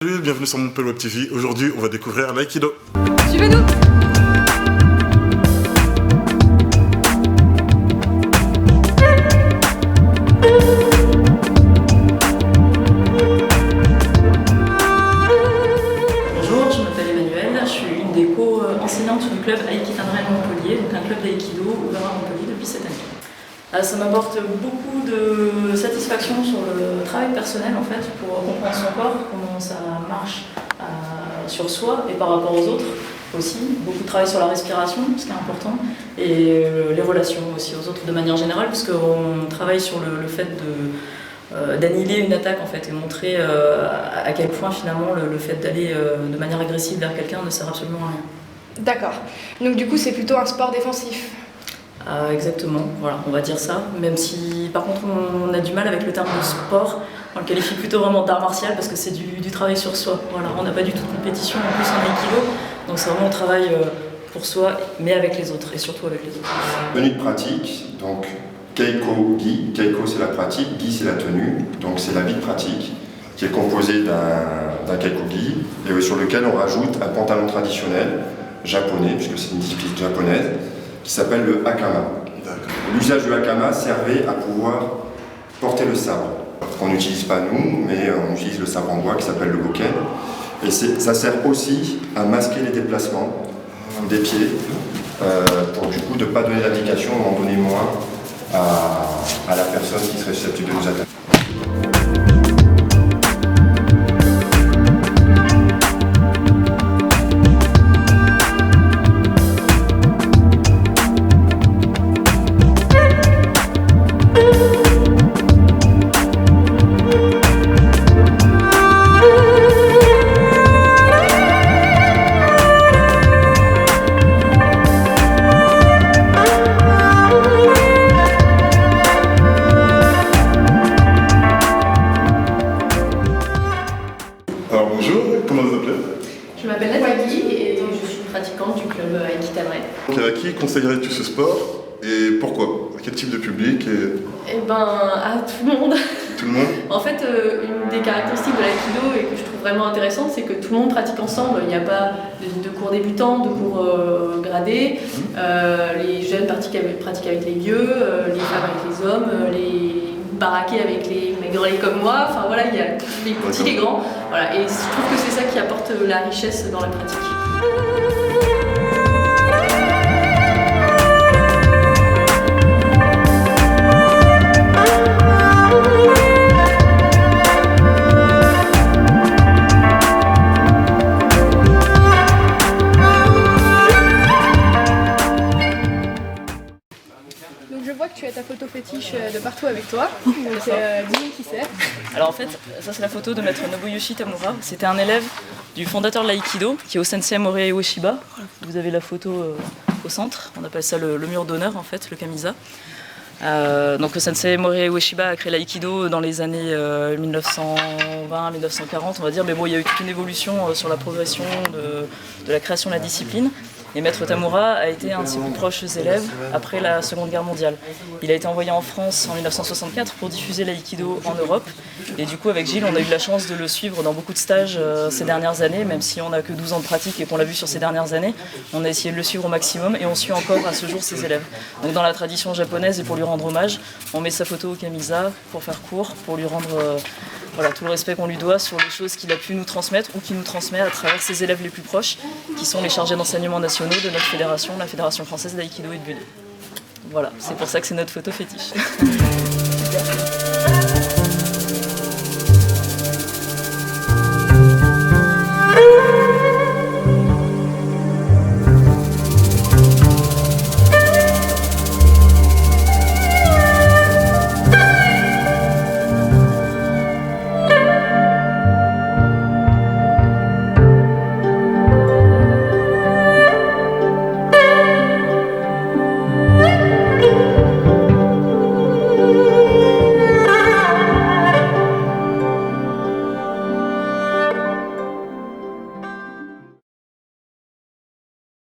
Salut, bienvenue sur Mon Pelle Web TV. Aujourd'hui, on va découvrir l'aïkido. Suivez-nous! Bonjour, je m'appelle Emmanuelle, je suis une des co-enseignantes du club Aikitanrai Montpellier, donc un club d'aïkido ouvert à Montpellier depuis cette année. Ça m'apporte beaucoup de satisfaction sur le travail personnel en fait, pour comprendre son corps, comment ça marche sur soi et par rapport aux autres aussi. Beaucoup de travail sur la respiration, ce qui est important, et les relations aussi aux autres de manière générale, parce qu'on travaille sur le fait d'annihiler une attaque en fait, et montrer à quel point finalement le fait d'aller de manière agressive vers quelqu'un ne sert absolument à rien. D'accord. Donc du coup, c'est plutôt un sport défensif. Exactement, voilà, on va dire ça, même si par contre on a du mal avec le terme de sport, on le qualifie plutôt vraiment d'art martial parce que c'est du travail sur soi, voilà, on n'a pas du tout de compétition en plus en aïkido, donc c'est vraiment un travail pour soi mais avec les autres et surtout avec les autres. Tenue de pratique, donc Keiko Gi, Keiko c'est la pratique, Gi c'est la tenue, donc c'est l'habit de pratique qui est composé d'un Keiko Gi et sur lequel on rajoute un pantalon traditionnel japonais, puisque c'est une discipline japonaise, qui s'appelle le hakama. L'usage du hakama servait à pouvoir porter le sabre, qu'on n'utilise pas nous, mais on utilise le sabre en bois qui s'appelle le boken. Et ça sert aussi à masquer les déplacements des pieds, pour du coup ne pas donner d'indication, en donner moins à la personne qui serait susceptible de nous attaquer. Alors bonjour, comment vous appelez? Je m'appelle Nathalie et donc je suis pratiquante du club Aikitanrai. À qui conseillerais-tu ce sport et pourquoi? À quel type de public Eh ben à tout le monde. Tout le monde? En fait, une des caractéristiques de l'aïkido et que je trouve vraiment intéressante, c'est que tout le monde pratique ensemble. Il n'y a pas de cours débutants, de cours gradés. Les jeunes pratiquent avec les vieux, les femmes avec les hommes, les baraqués avec les maigrelets comme moi. Enfin voilà, il y a les petits, les grands. Voilà. Et je trouve que c'est ça qui apporte la richesse dans la pratique. Donc je vois que tu as ta photo fétiche de partout avec toi. Donc dis-nous qui c'est. Alors en fait, ça c'est la photo de maître Nobuyoshi Tamura. C'était un élève du fondateur de l'aïkido, qui est au Sensei Morihei Ueshiba. Vous avez la photo au centre, on appelle ça le mur d'honneur en fait, le kamisa. Donc le Sensei Morihei Ueshiba a créé l'aïkido dans les années 1920-1940 on va dire, mais bon il y a eu toute une évolution sur la progression de la création de la discipline. Et Maître Tamura a été un de ses plus proches élèves après la Seconde Guerre mondiale. Il a été envoyé en France en 1964 pour diffuser l'aïkido en Europe. Et du coup, avec Gilles, on a eu la chance de le suivre dans beaucoup de stages ces dernières années, même si on n'a que 12 ans de pratique et qu'on l'a vu sur ces dernières années. On a essayé de le suivre au maximum et on suit encore à ce jour ses élèves. Donc dans la tradition japonaise et pour lui rendre hommage, on met sa photo au kamisa pour faire court, pour lui rendre voilà, tout le respect qu'on lui doit sur les choses qu'il a pu nous transmettre ou qu'il nous transmet à travers ses élèves les plus proches, qui sont les chargés d'enseignement nationaux de notre fédération, la Fédération française d'aïkido et de budo. Voilà, c'est pour ça que c'est notre photo fétiche.